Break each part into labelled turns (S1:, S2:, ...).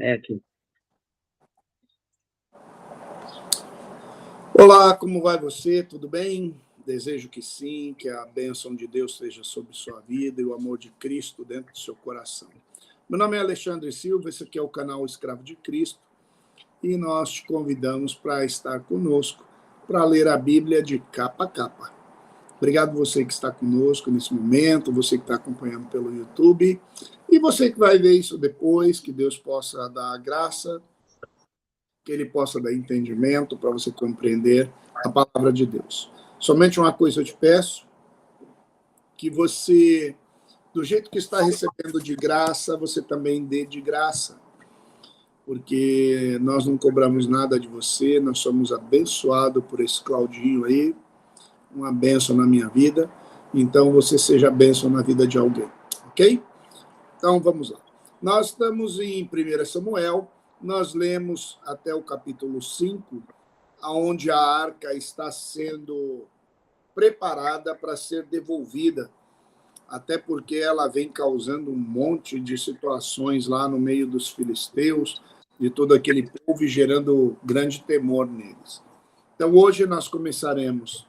S1: É aqui.
S2: Olá, como vai você? Tudo bem? Desejo que sim, que a bênção de Deus esteja sobre sua vida e o amor de Cristo dentro do seu coração. Meu nome é Alexandre Silva, esse aqui é o canal Escravo de Cristo e nós te convidamos para estar conosco para ler a Bíblia de capa a capa. Obrigado você que está conosco nesse momento, você que está acompanhando pelo YouTube e você que vai ver isso depois, que Deus possa dar graça, que Ele possa dar entendimento para você compreender a palavra de Deus. Somente uma coisa eu te peço, que você, do jeito que está recebendo de graça, você também dê de graça, porque nós não cobramos nada de você, nós somos abençoados por esse Claudinho aí, uma bênção na minha vida, então você seja bênção na vida de alguém, ok? Então vamos lá. Nós estamos em 1 Samuel, nós lemos até o capítulo 5, onde a arca está sendo preparada para ser devolvida, até porque ela vem causando um monte de situações lá no meio dos filisteus, de todo aquele povo, e gerando grande temor neles. Então hoje nós começaremos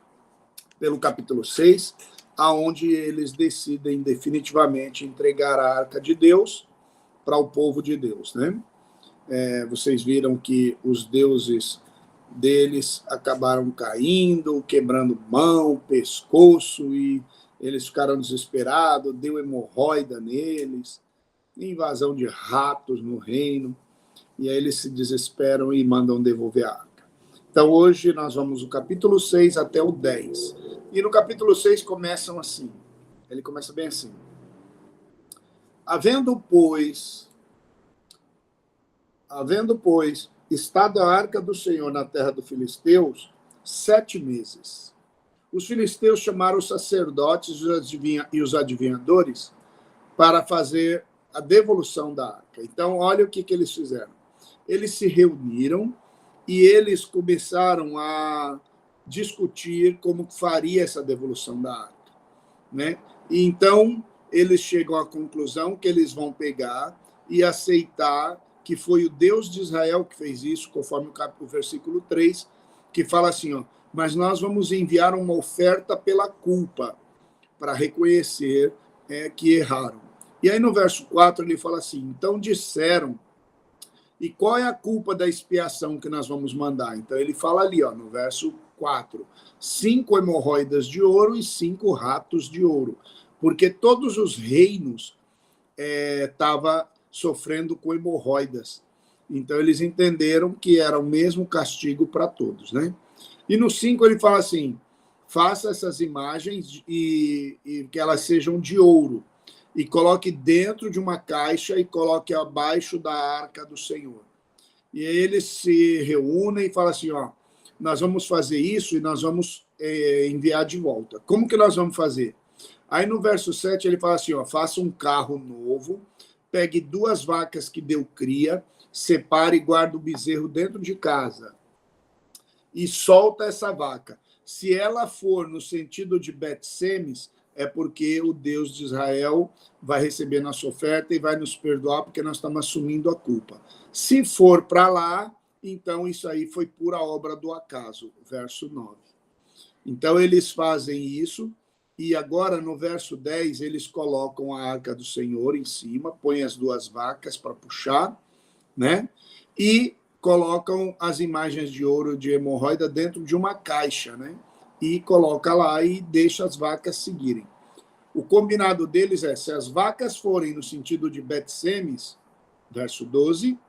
S2: pelo capítulo 6, aonde eles decidem definitivamente entregar a arca de Deus para o povo de Deus, né? Vocês viram que os deuses deles acabaram caindo, quebrando mão, pescoço, e eles ficaram desesperados, deu hemorroida neles, invasão de ratos no reino, e aí eles se desesperam e mandam devolver a arca. Então hoje nós vamos do capítulo 6 até o 10. E no capítulo 6 começam assim, ele começa bem assim. Havendo, pois, estado a arca do Senhor na terra dos filisteus 7 meses. Os filisteus chamaram os sacerdotes e os adivinhadores para fazer a devolução da arca. Então, olha o que eles fizeram. Eles se reuniram e eles começaram a discutir como faria essa devolução da arca, né? E então, eles chegam à conclusão que eles vão pegar e aceitar que foi o Deus de Israel que fez isso, conforme o versículo 3, que fala assim, ó, mas nós vamos enviar uma oferta pela culpa, para reconhecer que erraram. E aí no verso 4 ele fala assim, então disseram, e qual é a culpa da expiação que nós vamos mandar? Então ele fala ali, ó, no verso 4, 5 hemorroidas de ouro e 5 ratos de ouro, porque todos os reinos estavam sofrendo com hemorroidas. Então, eles entenderam que era o mesmo castigo para todos, né? E no 5 ele fala assim, faça essas imagens e que elas sejam de ouro, e coloque dentro de uma caixa e coloque abaixo da arca do Senhor. E aí eles se reúnem e falam assim, ó, nós vamos fazer isso e nós vamos enviar de volta. Como que nós vamos fazer? Aí no verso 7 ele fala assim, ó, faça um carro novo, pegue 2 vacas que deu cria, separe e guarde o bezerro dentro de casa e solta essa vaca. Se ela for no sentido de Bet-Semes, é porque o Deus de Israel vai receber nossa oferta e vai nos perdoar, porque nós estamos assumindo a culpa. Se for para lá, então isso aí foi pura obra do acaso, verso 9. Então eles fazem isso, e agora no verso 10 eles colocam a arca do Senhor em cima, põem as 2 vacas para puxar, né? E colocam as imagens de ouro de hemorroida dentro de uma caixa, né? E coloca lá e deixa as vacas seguirem. O combinado deles é, se as vacas forem no sentido de Bet-Semes, verso 12,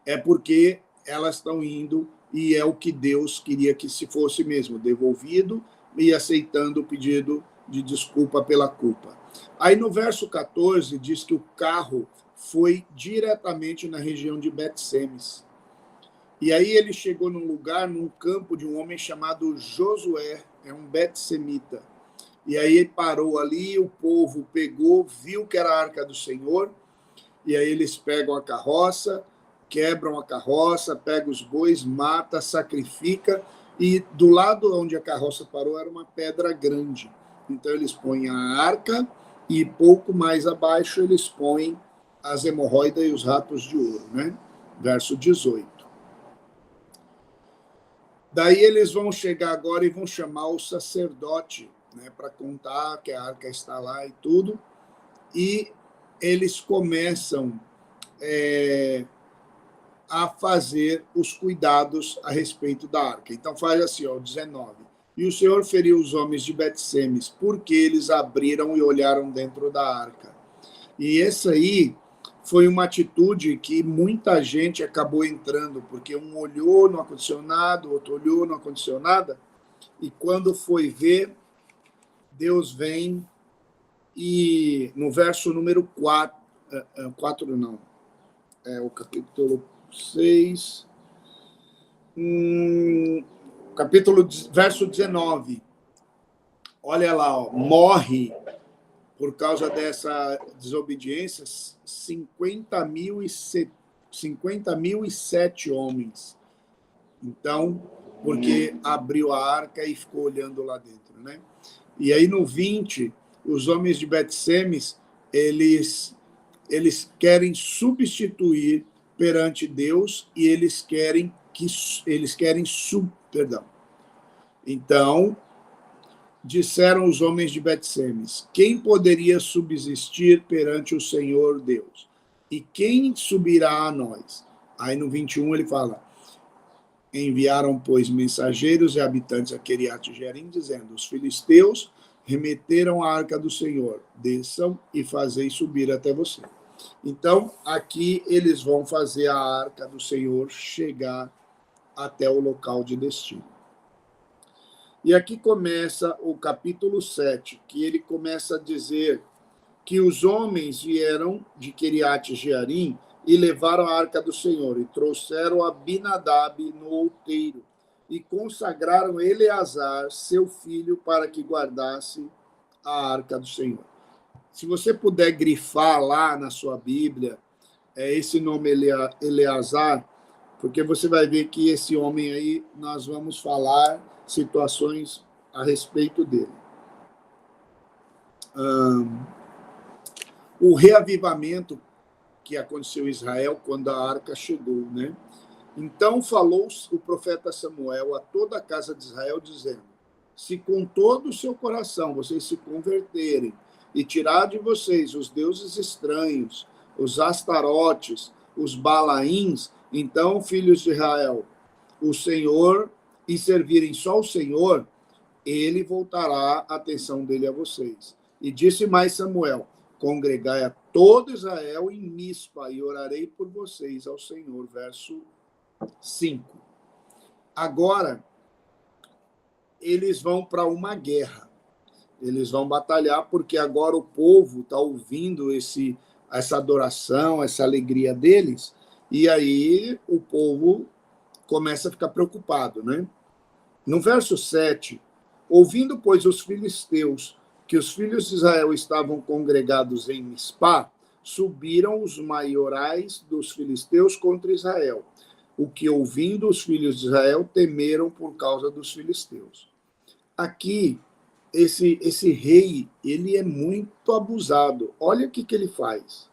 S2: é porque elas estão indo e é o que Deus queria que se fosse mesmo, devolvido e aceitando o pedido de desculpa pela culpa. Aí no verso 14 diz que o carro foi diretamente na região de Bet-Semes. E aí ele chegou num lugar, num campo de um homem chamado Josué, é um Bet-Semita. E aí ele parou ali, o povo pegou, viu que era a arca do Senhor, e aí eles pegam a carroça, quebram a carroça, pegam os bois, mata, sacrifica, e do lado onde a carroça parou era uma pedra grande. Então eles põem a arca e pouco mais abaixo eles põem as hemorroidas e os ratos de ouro, né? Verso 18. Daí eles vão chegar agora e vão chamar o sacerdote, né, para contar que a arca está lá e tudo, e eles começam a fazer os cuidados a respeito da arca. Então faz assim, ó, 19. E o Senhor feriu os homens de Bet-Semes, porque eles abriram e olharam dentro da arca. E essa aí foi uma atitude que muita gente acabou entrando, porque um olhou, não aconteceu nada, o outro olhou, não aconteceu nada, e quando foi ver, Deus vem e no verso número 4, 4 não, o capítulo 6, verso 19, olha lá, ó, morre por causa dessa desobediência 50.007 homens. Então, porque abriu a arca e ficou olhando lá dentro, né? E aí no 20, os homens de Bet-Semes, eles querem substituir perante Deus e perdão. Então, disseram os homens de Bet-Semes: quem poderia subsistir perante o Senhor Deus? E quem subirá a nós? Aí no 21 ele fala: enviaram, pois, mensageiros e habitantes a Queriate-Jearim, dizendo: os filisteus remeteram a arca do Senhor, desçam e fazei subir até você. Então, aqui eles vão fazer a arca do Senhor chegar até o local de destino. E aqui começa o capítulo 7, que ele começa a dizer que os homens vieram de Queriate-Jearim e levaram a arca do Senhor, e trouxeram Abinadab no outeiro, e consagraram Eleazar, seu filho, para que guardasse a arca do Senhor. Se você puder grifar lá na sua Bíblia, esse nome Eleazar, porque você vai ver que esse homem aí, nós vamos falar situações a respeito dele. O reavivamento que aconteceu em Israel quando a arca chegou, né? Então falou o profeta Samuel a toda a casa de Israel, dizendo: se com todo o seu coração vocês se converterem e tirar de vocês os deuses estranhos, os astarotes, os balaíns, então, filhos de Israel, o Senhor, e servirem só o Senhor, ele voltará a atenção dele a vocês. E disse mais Samuel: congregai a todo Israel em Mispa, e orarei por vocês ao Senhor. Verso 5. Agora, eles vão para uma guerra. Eles vão batalhar, porque agora o povo está ouvindo essa adoração, essa alegria deles, e aí o povo começa a ficar preocupado, né? No verso 7, ouvindo, pois, os filisteus que os filhos de Israel estavam congregados em Mispá, subiram os maiorais dos filisteus contra Israel, o que, ouvindo os filhos de Israel, temeram por causa dos filisteus. Aqui, esse rei, ele é muito abusado. Olha o que ele faz.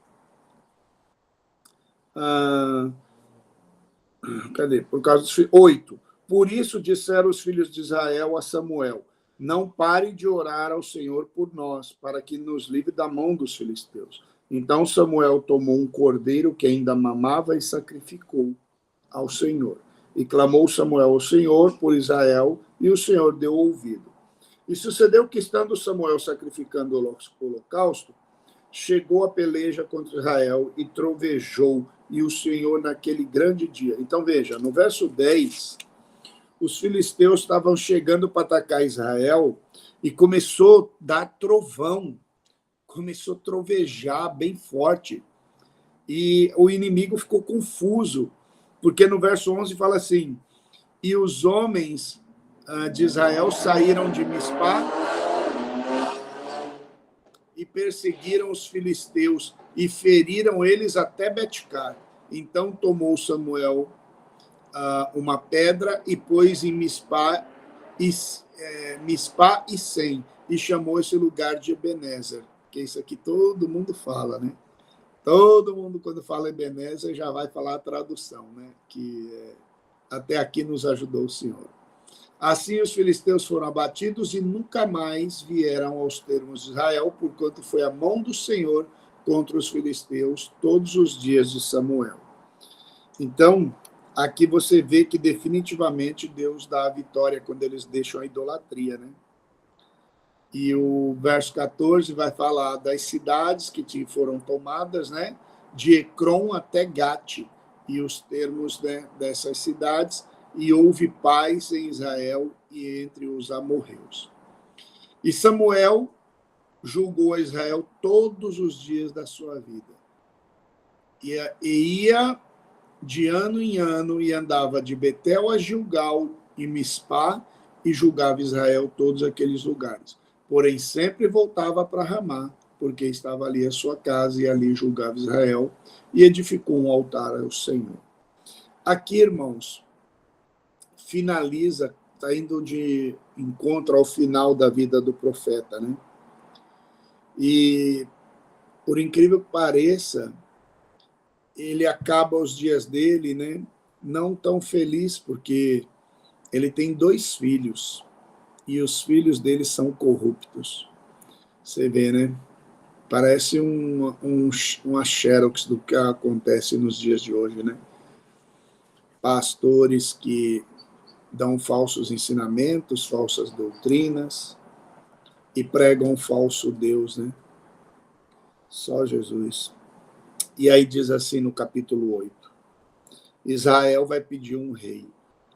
S2: Cadê? Por causa dos 8. Por isso disseram os filhos de Israel a Samuel: não pare de orar ao Senhor por nós, para que nos livre da mão dos filisteus. Então Samuel tomou um cordeiro que ainda mamava e sacrificou ao Senhor. E clamou Samuel ao Senhor por Israel, e o Senhor deu ouvido. E sucedeu que, estando Samuel sacrificando o holocausto, chegou a peleja contra Israel e trovejou, e o Senhor naquele grande dia. Então veja, no verso 10, os filisteus estavam chegando para atacar Israel e começou a dar trovão, começou a trovejar bem forte. E o inimigo ficou confuso, porque no verso 11 fala assim: e os homens de Israel saíram de Mispá e perseguiram os filisteus e feriram eles até Betcar. Então tomou Samuel uma pedra e pôs em Mispá e Sem, e chamou esse lugar de Ebenezer, que é isso aqui todo mundo fala, né? Todo mundo, quando fala Ebenezer, já vai falar a tradução, né? Que até aqui nos ajudou o Senhor. Assim os filisteus foram abatidos e nunca mais vieram aos termos de Israel, porquanto foi a mão do Senhor contra os filisteus todos os dias de Samuel. Então, aqui você vê que definitivamente Deus dá a vitória quando eles deixam a idolatria, né? E o verso 14 vai falar das cidades que foram tomadas, né? De Ecrom até Gate, e os termos, né, dessas cidades, e houve paz em Israel e entre os amorreus. E Samuel julgou a Israel todos os dias da sua vida. E ia de ano em ano e andava de Betel a Gilgal e Mispá e julgava Israel todos aqueles lugares. Porém, sempre voltava para Ramá, porque estava ali a sua casa e ali julgava Israel e edificou um altar ao Senhor. Aqui, irmãos, finaliza, está indo de encontro ao final da vida do profeta, né? E, por incrível que pareça, ele acaba os dias dele, né, não tão feliz, porque ele tem 2 filhos, e os filhos dele são corruptos. Você vê, né? Parece uma xerox do que acontece nos dias de hoje, né? Pastores que dão falsos ensinamentos, falsas doutrinas, e pregam um falso Deus, né? Só Jesus. E aí diz assim no capítulo 8, Israel vai pedir um rei.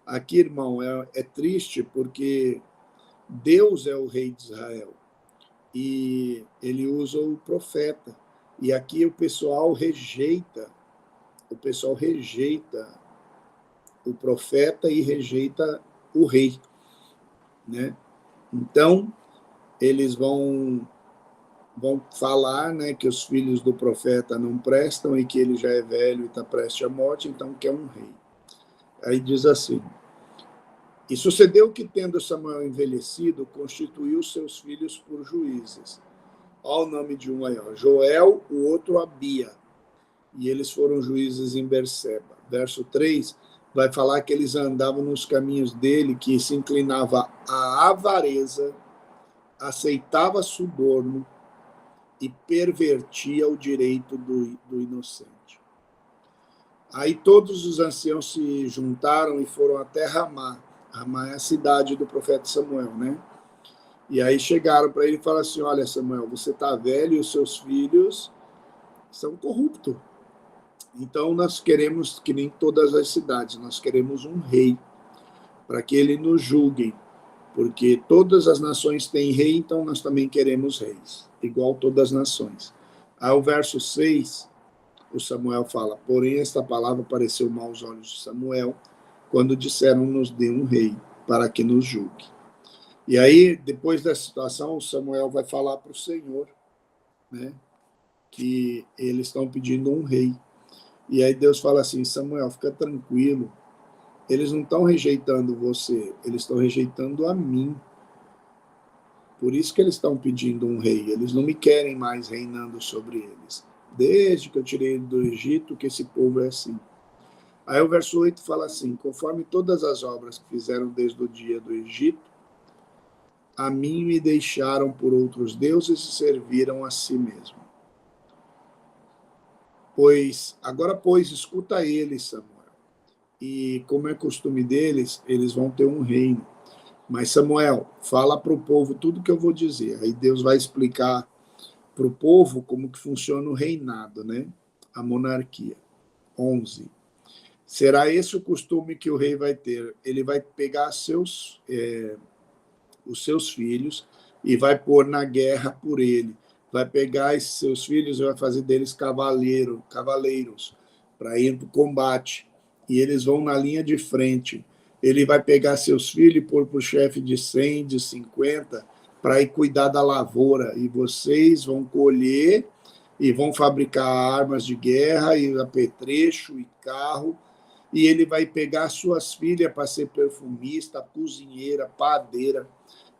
S2: Aqui, irmão, é triste porque Deus é o rei de Israel e ele usa o profeta. E aqui o pessoal rejeita o profeta e rejeita o rei, né? Então, eles vão falar, né, que os filhos do profeta não prestam e que ele já é velho e está prestes à morte, então quer um rei. Aí diz assim, e sucedeu que, tendo Samuel envelhecido, constituiu seus filhos por juízes. Olha o nome de um aí, ó, Joel, o outro Abia. E eles foram juízes em Berseba. Verso 3 vai falar que eles andavam nos caminhos dele, que se inclinava à avareza, aceitava suborno e pervertia o direito do inocente. Aí todos os anciãos se juntaram e foram até Ramá. Ramá é a cidade do profeta Samuel, né? E aí chegaram para ele e falaram assim, olha, Samuel, você está velho e os seus filhos são corruptos. Então nós queremos, que nem todas as cidades, nós queremos um rei, para que ele nos julgue, porque todas as nações têm rei, então nós também queremos reis, igual todas as nações. Aí o verso 6, o Samuel fala, porém esta palavra pareceu mal aos olhos de Samuel, quando disseram, nos dê um rei, para que nos julgue. E aí, depois dessa situação, o Samuel vai falar para o Senhor, né, que eles estão pedindo um rei. E aí Deus fala assim, Samuel, fica tranquilo, eles não estão rejeitando você, eles estão rejeitando a mim. Por isso que eles estão pedindo um rei, eles não me querem mais reinando sobre eles. Desde que eu tirei do Egito, que esse povo é assim. Aí o verso 8 fala assim, conforme todas as obras que fizeram desde o dia do Egito, a mim me deixaram por outros deuses e serviram a si mesmo. Agora, escuta eles, Samuel. E como é costume deles, eles vão ter um reino. Mas, Samuel, fala para o povo tudo que eu vou dizer. Aí Deus vai explicar para o povo como que funciona o reinado, né? A monarquia. 11. Será esse o costume que o rei vai ter. Ele vai pegar os seus filhos e vai pôr na guerra por ele. Vai pegar esses seus filhos e vai fazer deles cavaleiros, para ir para o combate. E eles vão na linha de frente. Ele vai pegar seus filhos e pôr para o chefe de 100, de 50, para ir cuidar da lavoura. E vocês vão colher e vão fabricar armas de guerra, e apetrecho e carro. E ele vai pegar suas filhas para ser perfumista, cozinheira, padeira.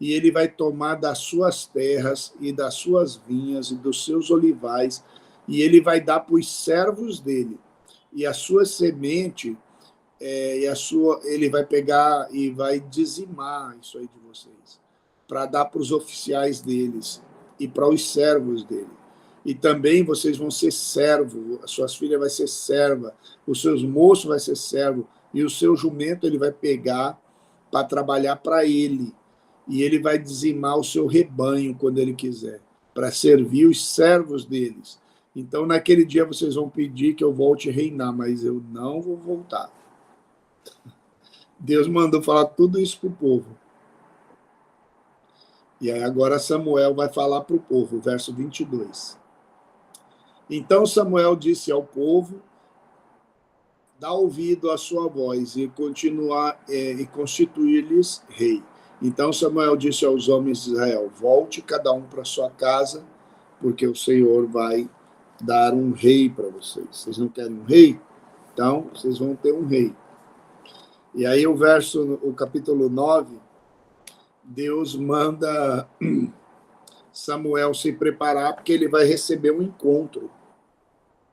S2: E ele vai tomar das suas terras e das suas vinhas e dos seus olivais e ele vai dar para os servos dele. E a sua semente, ele vai pegar e vai dizimar isso aí de vocês, para dar para os oficiais deles e para os servos dele. E também vocês vão ser servo, as suas filhas vai ser serva, os seus moços vai ser servo, e o seu jumento ele vai pegar para trabalhar para ele. E ele vai dizimar o seu rebanho quando ele quiser, para servir os servos deles. Então, naquele dia, vocês vão pedir que eu volte a reinar, mas eu não vou voltar. Deus mandou falar tudo isso para o povo. E aí agora Samuel vai falar para o povo, verso 22. Então Samuel disse ao povo, dá ouvido à sua voz e constituir-lhes rei. Então Samuel disse aos homens de Israel, volte cada um para sua casa, porque o Senhor vai dar um rei para vocês. Vocês não querem um rei? Então, vocês vão ter um rei. E aí o capítulo 9, Deus manda Samuel se preparar, porque ele vai receber um encontro.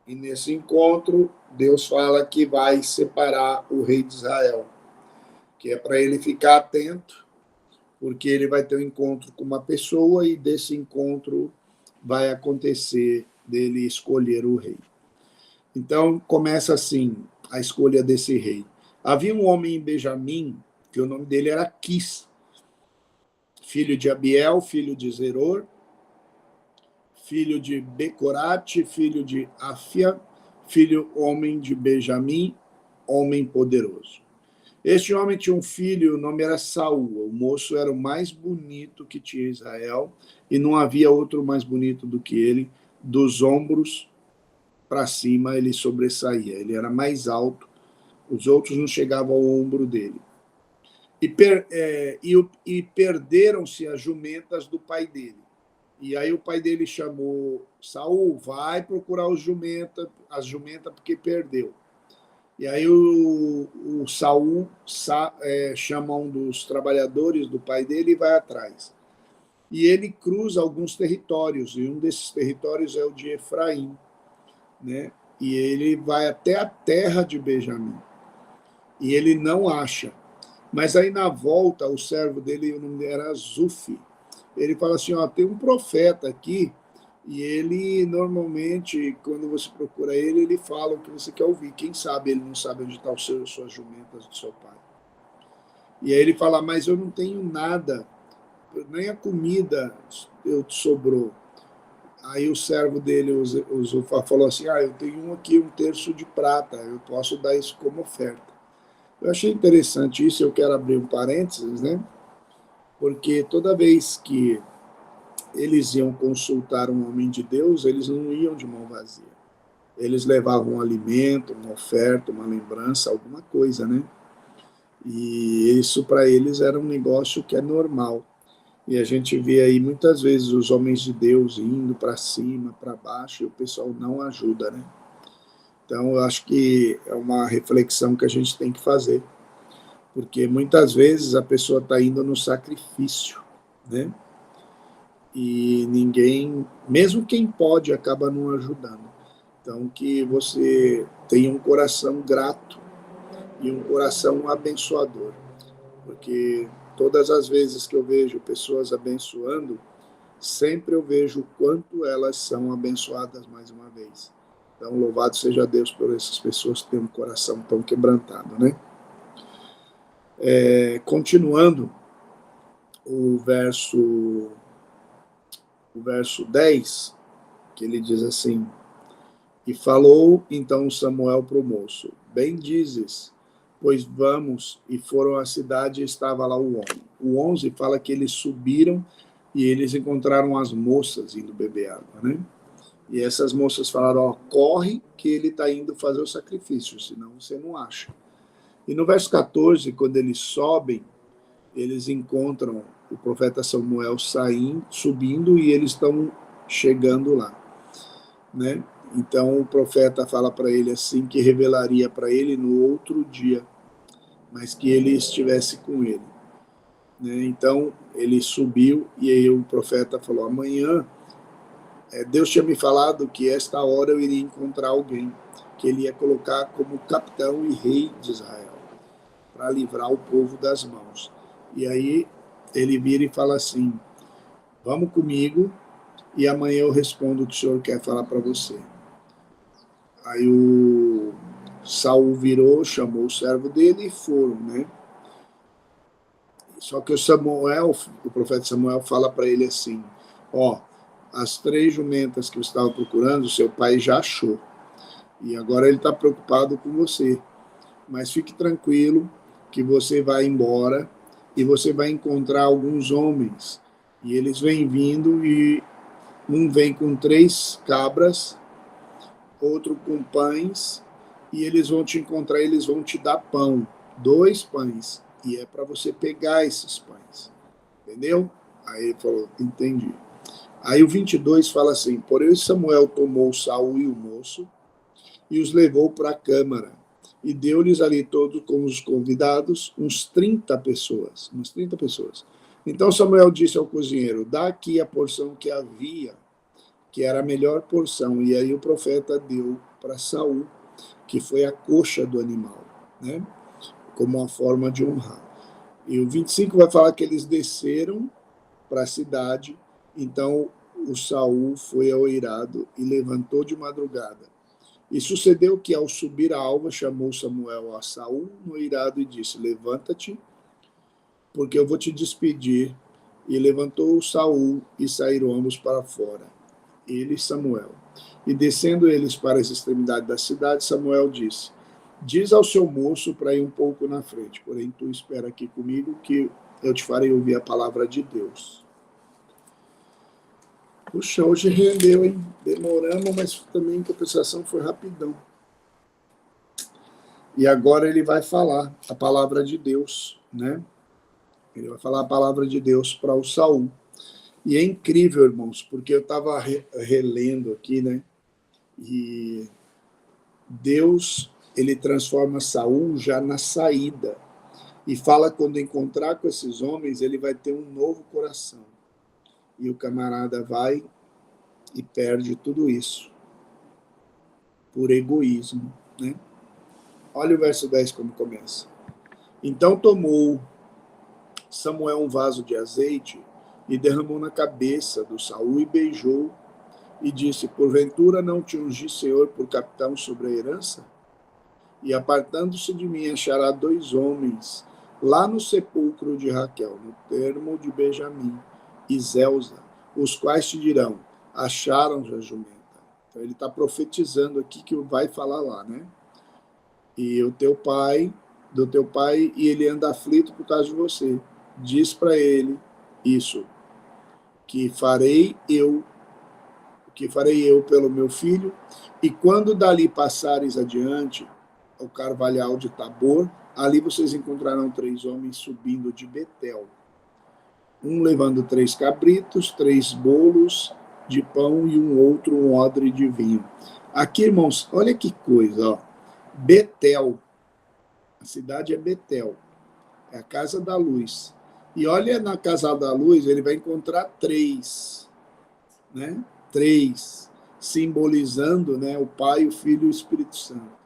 S2: E nesse encontro, Deus fala que vai separar o rei de Israel, que é para ele ficar atento, porque ele vai ter um encontro com uma pessoa e desse encontro vai acontecer dele escolher o rei. Então, começa assim a escolha desse rei. Havia um homem em Benjamim, que o nome dele era Quis, filho de Abiel, filho de Zeror, filho de Becorate, filho de Afia, filho homem de Benjamim, homem poderoso. Este homem tinha um filho, o nome era Saul. O moço era o mais bonito que tinha Israel, e não havia outro mais bonito do que ele. Dos ombros para cima ele sobressaía, ele era mais alto, os outros não chegavam ao ombro dele. E perderam-se as jumentas do pai dele. E aí o pai dele chamou Saul, vai procurar as jumentas porque perdeu. E aí o Saul chama um dos trabalhadores do pai dele e vai atrás. E ele cruza alguns territórios, e um desses territórios é o de Efraim, né? E ele vai até a terra de Benjamim. E ele não acha. Mas aí na volta, o servo dele, o nome era Zufi, ele fala assim, tem um profeta aqui, e ele normalmente, quando você procura ele, ele fala o que você quer ouvir. Quem sabe ele não sabe onde estão as suas jumentas do seu pai. E aí ele fala, mas eu não tenho nada, nem a comida eu sobrou. Aí o servo dele, o Zufa, falou assim, eu tenho aqui 1/3 de prata, eu posso dar isso como oferta. Eu achei interessante isso, eu quero abrir um parênteses, né? Porque toda vez que eles iam consultar um homem de Deus, eles não iam de mão vazia. Eles levavam um alimento, uma oferta, uma lembrança, alguma coisa, né? E isso para eles era um negócio que é normal. E a gente vê aí muitas vezes os homens de Deus indo para cima, para baixo, e o pessoal não ajuda, né? Então, eu acho que é uma reflexão que a gente tem que fazer. Porque muitas vezes a pessoa está indo no sacrifício, né? E ninguém, mesmo quem pode, acaba não ajudando. Então, que você tenha um coração grato e um coração abençoador. Porque todas as vezes que eu vejo pessoas abençoando, sempre eu vejo o quanto elas são abençoadas mais uma vez. Então, louvado seja Deus por essas pessoas que têm um coração tão quebrantado, né? Continuando, o verso 10, que ele diz assim, e falou então Samuel para o moço, bem dizes, pois vamos, e foram à cidade e estava lá o homem. O 11 fala que eles subiram e eles encontraram as moças indo beber água, né? E essas moças falaram, corre que ele está indo fazer o sacrifício, senão você não acha. E no verso 14, quando eles sobem, eles encontram o profeta Samuel subindo e eles estão chegando lá, né? Então o profeta fala para ele assim que revelaria para ele no outro dia, mas que ele estivesse com ele, né? Então ele subiu e aí o profeta falou, amanhã Deus tinha me falado que esta hora eu iria encontrar alguém que ele ia colocar como capitão e rei de Israel, para livrar o povo das mãos. E aí ele vira e fala assim: vamos comigo e amanhã eu respondo o que o senhor quer falar para você. Aí o Saul virou, chamou o servo dele e foram, né? Só que o profeta Samuel fala para ele assim: ó, as 3 jumentas que você estava procurando, seu pai já achou. E agora ele está preocupado com você. Mas fique tranquilo que você vai embora e você vai encontrar alguns homens. E eles vêm vindo e um vem com 3 cabras, outro com pães, e eles vão te encontrar, eles vão te dar pão, 2 pães. E é para você pegar esses pães. Entendeu? Aí ele falou, entendi. Aí o 22 fala assim: porém Samuel tomou Saul e o moço e os levou para a câmara e deu-lhes ali todos como os convidados, umas 30 pessoas. Então Samuel disse ao cozinheiro: dá aqui a porção que havia, que era a melhor porção. E aí o profeta deu para Saul, que foi a coxa do animal, né? Como uma forma de honrar. E o 25 vai falar que eles desceram para a cidade. Então o Saul foi ao eirado e levantou de madrugada. E sucedeu que, ao subir a alva, chamou Samuel a Saul no eirado e disse: levanta-te, porque eu vou te despedir. E levantou Saul e saíram ambos para fora, ele e Samuel. E descendo eles para as extremidades da cidade, Samuel disse: diz ao seu moço para ir um pouco na frente, porém tu espera aqui comigo, que eu te farei ouvir a palavra de Deus. Puxa, hoje rendeu, hein? Demoramos, mas também em compensação foi rapidão. E agora ele vai falar a palavra de Deus, né? Ele vai falar a palavra de Deus para o Saul. E é incrível, irmãos, porque eu estava relendo aqui, né? E Deus, ele transforma Saul já na saída. E fala que quando encontrar com esses homens, ele vai ter um novo coração. E o camarada vai e perde tudo isso por egoísmo, né? Olha o verso 10 como começa. Então tomou Samuel um vaso de azeite e derramou na cabeça do Saul e beijou e disse: porventura não te ungi, Senhor, por capitão sobre a herança? E apartando-se de mim achará 2 homens lá no sepulcro de Raquel, no termo de Benjamim e Zelza, os quais te dirão: acharam a jumenta. Então ele está profetizando aqui que vai falar lá, né? E o teu pai, do teu pai, e ele anda aflito por causa de você. Diz para ele isso, que farei eu pelo meu filho, e quando dali passares adiante, ao carvalhal de Tabor, ali vocês encontrarão 3 homens subindo de Betel, um levando 3 cabritos, 3 bolos de pão e um outro um odre de vinho. Aqui, irmãos, olha que coisa, ó. Betel, a cidade é Betel, é a casa da luz. E olha, na casa da luz ele vai encontrar 3, né? 3, simbolizando, né, o Pai, o Filho e o Espírito Santo,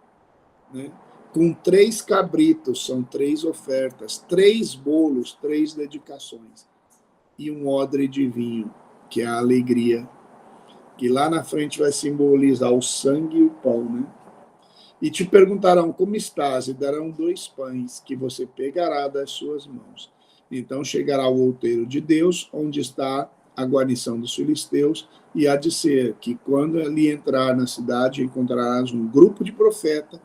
S2: né? Com 3 cabritos, são 3 ofertas, 3 bolos, 3 dedicações e um odre de vinho, que é a alegria, que lá na frente vai simbolizar o sangue e o pão, né? E te perguntarão como estás, e darão 2 pães que você pegará das suas mãos. Então chegará o outeiro de Deus, onde está a guarnição dos filisteus, e há de ser que quando ele entrar na cidade, encontrarás um grupo de profetas,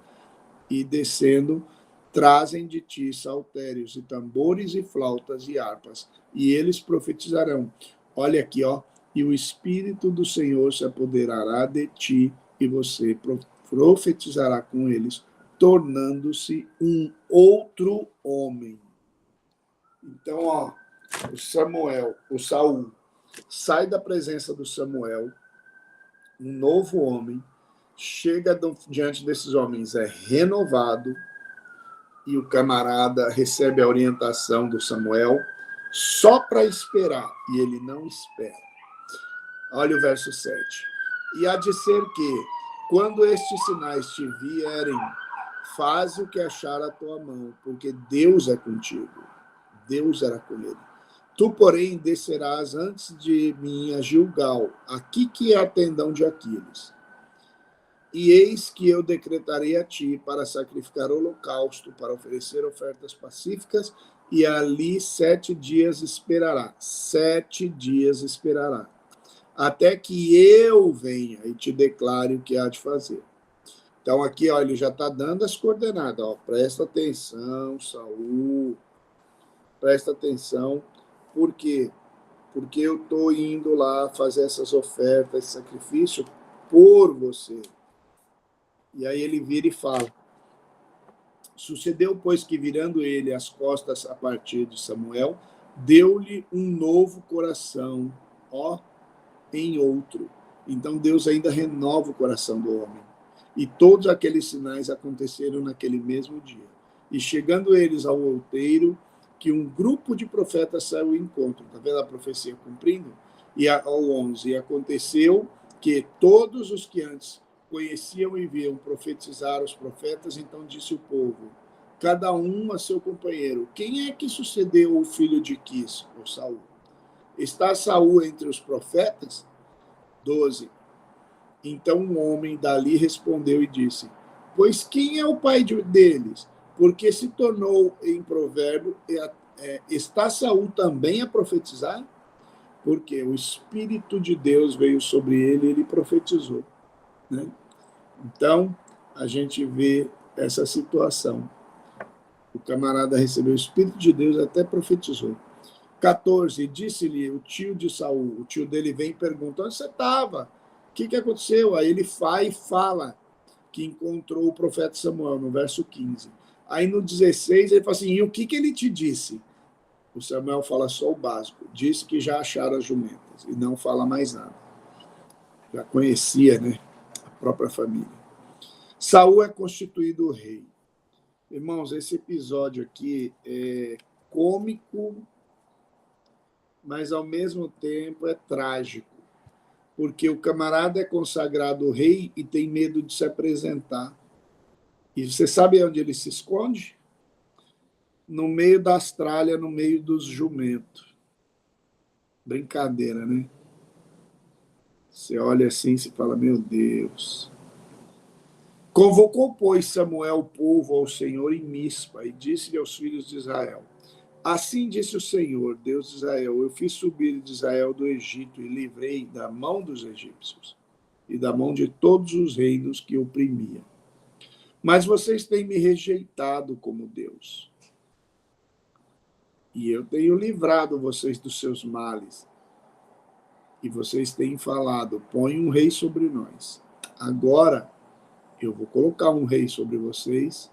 S2: e descendo, trazem de ti saltérios e tambores e flautas e harpas, e eles profetizarão. Olha aqui, ó, e o Espírito do Senhor se apoderará de ti, e você profetizará com eles, tornando-se um outro homem. Então, ó, o Saul, sai da presença do Samuel, um novo homem, chega diante desses homens, é renovado, e o camarada recebe a orientação do Samuel só para esperar, e ele não espera. Olha o verso 7. E há de ser que, quando estes sinais te vierem, faze o que achar a tua mão, porque Deus é contigo. Deus era com ele. Tu, porém, descerás antes de mim a Gilgal, aqui que é a tendão de Aquiles. E eis que eu decretarei a ti para sacrificar holocausto, para oferecer ofertas pacíficas, e ali 7 dias esperará. 7 dias esperará. Até que eu venha e te declare o que há de fazer. Então, aqui, ó, ele já está dando as coordenadas. Ó, presta atenção, Saul. Presta atenção. Por quê? Porque eu estou indo lá fazer essas ofertas, esse sacrifício por você. E aí ele vira e fala: sucedeu, pois, que virando ele as costas a partir de Samuel, deu-lhe um novo coração, ó, em outro. Então Deus ainda renova o coração do homem. E todos aqueles sinais aconteceram naquele mesmo dia. E chegando eles ao outeiro, que um grupo de profetas saiu ao encontro. Está vendo a profecia cumprindo? E ao 11, e aconteceu que todos os que antes conheciam e viam profetizar os profetas, então disse o povo, cada um a seu companheiro, quem é que sucedeu o filho de Quis, ou Saul? Está Saul entre os profetas? 12. Então um homem dali respondeu e disse, pois quem é o pai deles? Porque se tornou em provérbio, está Saul também a profetizar? Porque o Espírito de Deus veio sobre ele e ele profetizou. Né? Então, a gente vê essa situação. O camarada recebeu o Espírito de Deus e até profetizou. 14, disse-lhe o tio de Saul, o tio dele vem e pergunta, onde você estava? O que aconteceu? Aí ele vai e fala que encontrou o profeta Samuel, no verso 15. Aí no 16 ele fala assim, e o que ele te disse? O Samuel fala só o básico, disse que já acharam as jumentas, e não fala mais nada. Já conhecia, né, a própria família. Saul é constituído rei. Irmãos, esse episódio aqui é cômico, mas ao mesmo tempo é trágico, porque o camarada é consagrado rei e tem medo de se apresentar. E você sabe onde ele se esconde? No meio das tralhas, no meio dos jumentos. Brincadeira, né? Você olha assim e fala, meu Deus. Convocou, pois, Samuel o povo ao Senhor em Mispa e disse-lhe aos filhos de Israel, assim disse o Senhor, Deus de Israel, eu fiz subir de Israel do Egito e livrei da mão dos egípcios e da mão de todos os reinos que oprimiam. Mas vocês têm me rejeitado como Deus. E eu tenho livrado vocês dos seus males. E vocês têm falado, põe um rei sobre nós. Agora, eu vou colocar um rei sobre vocês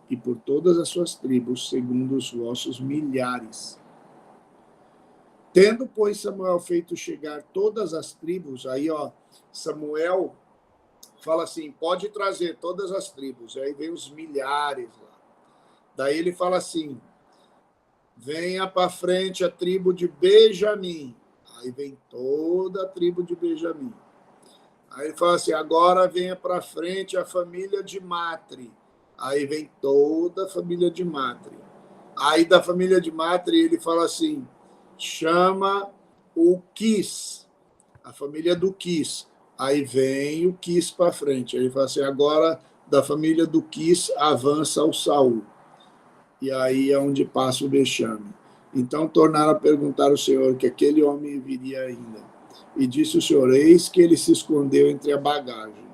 S2: e por todas as suas tribos, segundo os vossos milhares. Tendo, pois, Samuel feito chegar todas as tribos, aí, ó, Samuel fala assim, pode trazer todas as tribos. Aí vem os milhares lá. Daí ele fala assim, venha para frente a tribo de Benjamim. Aí vem toda a tribo de Benjamim. Aí ele fala assim, agora venha para frente a família de Matri. Aí vem toda a família de Matri. Aí da família de Matri ele fala assim, chama o Quis, a família do Quis. Aí vem o Quis para frente. Aí ele fala assim, agora da família do Quis avança o Saul. E aí é onde passa o vexame. Então tornaram a perguntar ao Senhor que aquele homem viria ainda. E disse o Senhor, eis que ele se escondeu entre a bagagem.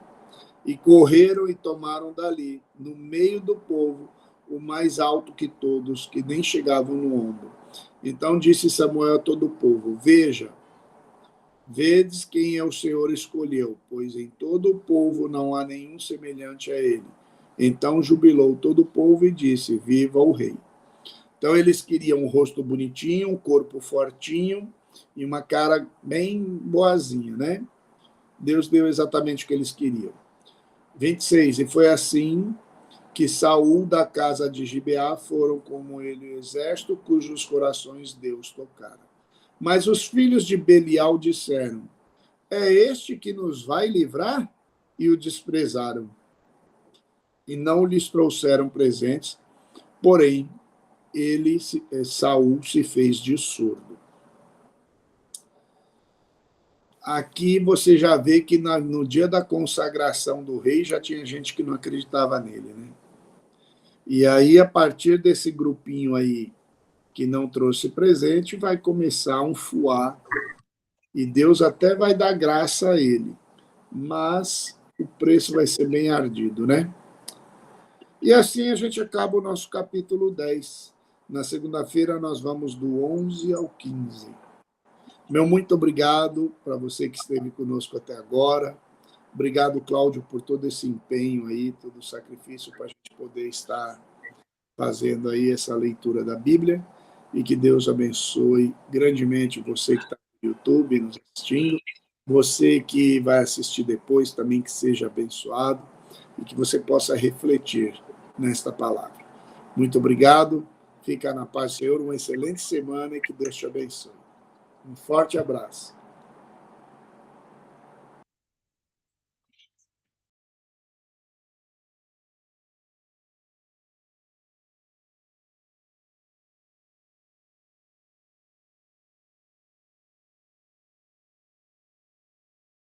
S2: E correram e tomaram dali, no meio do povo, o mais alto que todos, que nem chegavam no ombro. Então disse Samuel a todo o povo, veja, vedes quem é o Senhor escolheu, pois em todo o povo não há nenhum semelhante a ele. Então jubilou todo o povo e disse, viva o rei. Então eles queriam um rosto bonitinho, um corpo fortinho e uma cara bem boazinha, né? Deus deu exatamente o que eles queriam. 26, e foi assim que Saul da casa de Gibeá foram como ele o exército, cujos corações Deus tocara. Mas os filhos de Belial disseram, é este que nos vai livrar? E o desprezaram. E não lhes trouxeram presentes, porém, Saul se fez de surdo. Aqui você já vê que no dia da consagração do rei já tinha gente que não acreditava nele, né? E aí, a partir desse grupinho aí que não trouxe presente, vai começar um fuá, e Deus até vai dar graça a ele, mas o preço vai ser bem ardido, né? E assim a gente acaba o nosso capítulo 10. Na segunda-feira nós vamos do 11 ao 15. Meu muito obrigado para você que esteve conosco até agora. Obrigado, Cláudio, por todo esse empenho aí, todo o sacrifício para a gente poder estar fazendo aí essa leitura da Bíblia. E que Deus abençoe grandemente você que está no YouTube nos assistindo, você que vai assistir depois também, que seja abençoado e que você possa refletir nesta palavra. Muito obrigado, fica na paz do Senhor, uma excelente semana e que Deus te abençoe. Um forte abraço.